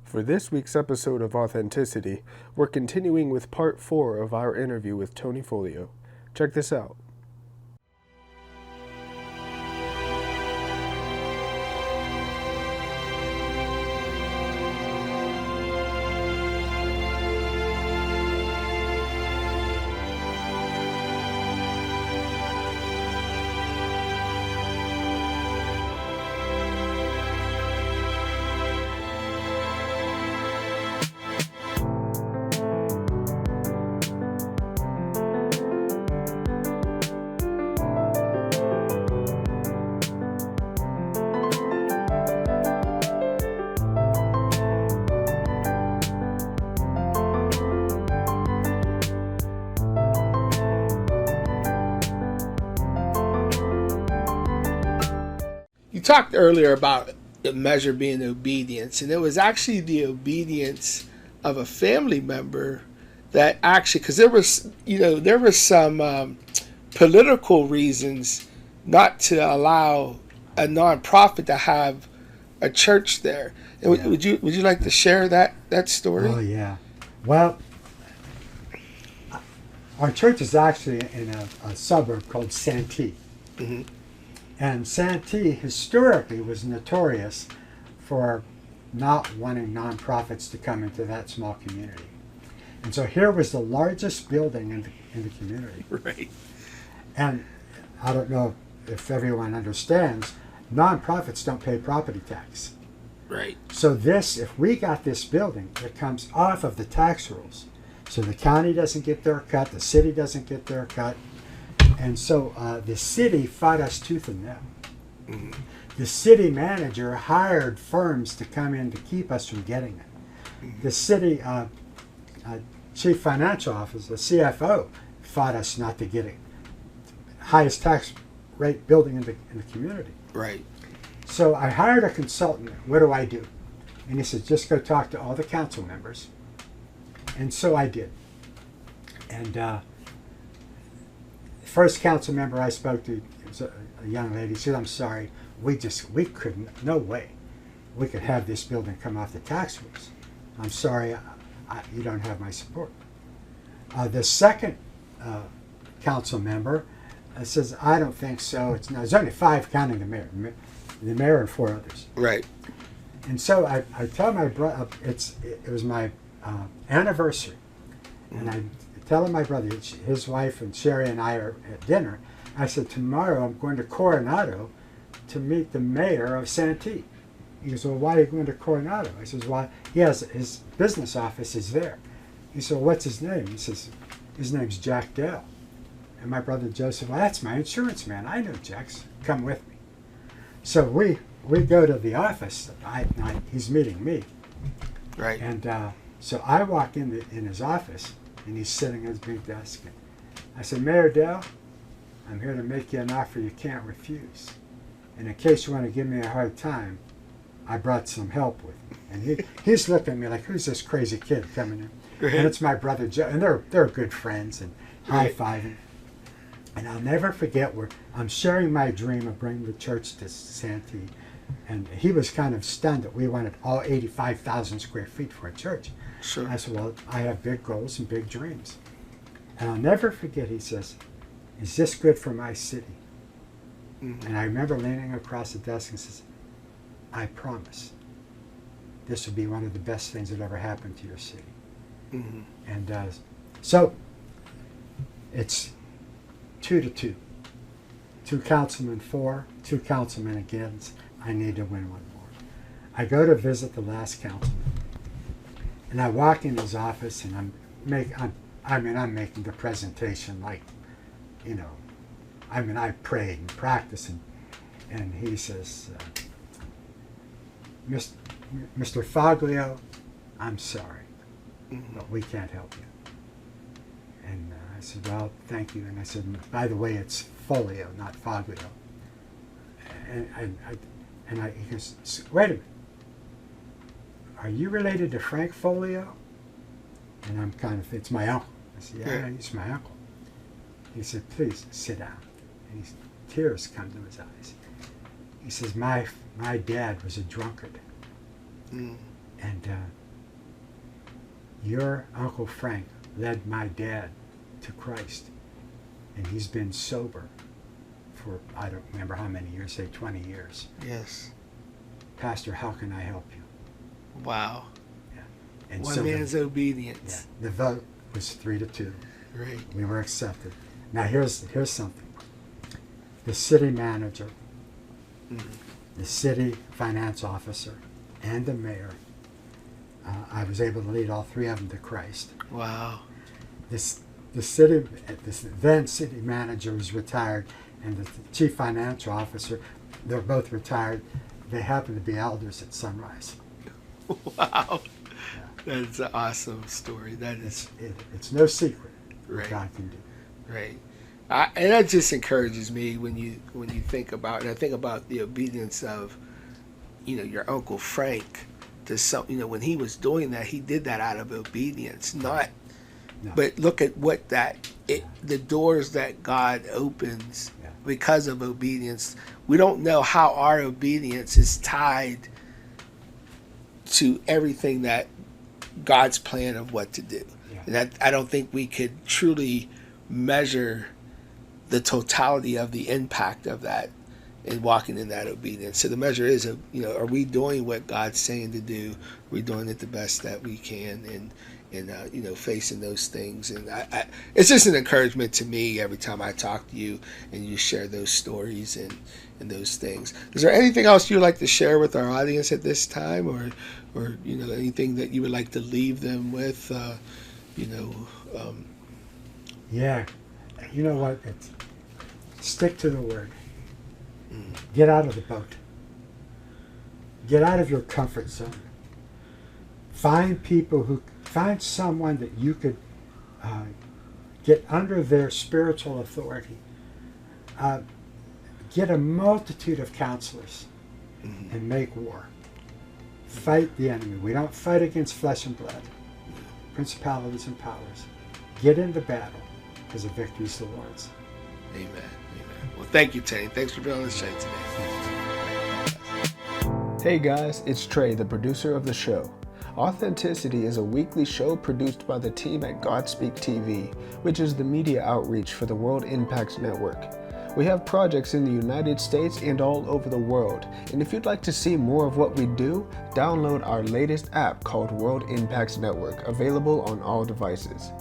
For this week's episode of Authenticity, we're continuing with part 4 of our interview with Tony Folio. Check this out. You talked earlier about the measure being obedience, and it was actually the obedience of a family member that actually, because there was some political reasons not to allow a nonprofit to have a church there. And Yeah. would you like to share that story? Oh, yeah. Well, our church is actually in a suburb called Santee. Mm-hmm. And Santee historically was notorious for not wanting nonprofits to come into that small community. And so here was the largest building in the community. Right. And I don't know if everyone understands, nonprofits don't pay property tax. Right. So if we got this building, it comes off of the tax rolls. So the county doesn't get their cut, the city doesn't get their cut. And so the city fought us tooth and nail. Mm-hmm. The city manager hired firms to come in to keep us from getting it. Mm-hmm. The city chief financial officer, the CFO, fought us not to get it. Highest tax rate building in the community. Right. So I hired a consultant. What do I do? And he said, just go talk to all the council members. And so I did. And first council member I spoke to was a young lady. She said, I'm sorry, we couldn't, no way we could have this building come off the tax rolls. I'm sorry, you don't have my support. The second council member says, I don't think so. There's only 5 counting the mayor and 4 others. Right. And so I tell my brother, it was my anniversary, and I tell my brother, his wife and Sherry and I are at dinner. I said, tomorrow I'm going to Coronado to meet the mayor of Santee. He goes, well, why are you going to Coronado? I says, well, his business office is there. He said, well, what's his name? He says, his name's Jack Dell. And my brother Joseph, well, that's my insurance man. I know Jack's. Come with me. So we go to the office. He's meeting me. Right. And so I walk in his office, and he's sitting at his big desk. And I said, Mayor Dell, I'm here to make you an offer you can't refuse. And in case you want to give me a hard time, I brought some help with me. And he's looking at me like, who's this crazy kid coming in? Right. And it's my brother Joe, and they're good friends, and high-fiving. And I'll never forget where I'm sharing my dream of bringing the church to Santee. And he was kind of stunned that we wanted all 85,000 square feet for a church. Sure. I said, well, I have big goals and big dreams. And I'll never forget, he says, is this good for my city? Mm-hmm. And I remember leaning across the desk and says, I promise this will be one of the best things that ever happened to your city. Mm-hmm. And so it's 2-2. 2 councilmen for, 2 councilmen against. I need to win one more. I go to visit the last councilman, and I walk in his office, and I'm making the presentation like, I prayed and practiced, and he says, Mr. Foglio, I'm sorry, but we can't help you. And I said, well, thank you. And I said, by the way, it's Folio, not Foglio. And he goes, wait a minute. Are you related to Frank Folio? And I'm kind of, it's my uncle. I said, yeah, he's my uncle. He said, please sit down. And tears come to his eyes. He says, my dad was a drunkard. And your Uncle Frank led my dad to Christ, and he's been sober for, I don't remember how many years, say 20 years. Yes. Pastor, how can I help you? Wow. Yeah. And One so man's obedience. the vote was 3-2. Right. We were accepted. Now here's something. The city manager, the city finance officer, and the mayor, I was able to lead all three of them to Christ. Wow. This then city manager was retired, and the chief financial officer, they're both retired. They happen to be elders at Sunrise. Wow. That's an awesome story. That is It's no secret what right. God can do. Right. And that just encourages me when you think about, and I think about the obedience of, your Uncle Frank to some, when he was doing that, he did that out of obedience, not. No. But look at what the doors that God opens because of obedience. We don't know how our obedience is tied to everything that God's plan of what to do. Yeah. And that, I don't think we could truly measure the totality of the impact of that in walking in that obedience. So the measure is, are we doing what God's saying to do? Are we doing it the best that we can? And facing those things. And I it's just an encouragement to me every time I talk to you and you share those stories and those things. Is there anything else you'd like to share with our audience at this time, or anything that you would like to leave them with? Yeah. You know what? Stick to the word. Get out of the boat. Get out of your comfort zone. Find someone that you could get under their spiritual authority. Get a multitude of counselors and make war. Fight the enemy. We don't fight against flesh and blood, principalities and powers. Get into battle, because the victory is the Lord's. Amen. Amen. Well, thank you, Tane. Thanks for being on the show today. Hey guys, it's Trey, the producer of the show. Authenticity is a weekly show produced by the team at Godspeak TV, which is the media outreach for the World Impacts Network. We have projects in the United States and all over the world, and if you'd like to see more of what we do, download our latest app called World Impacts Network, available on all devices.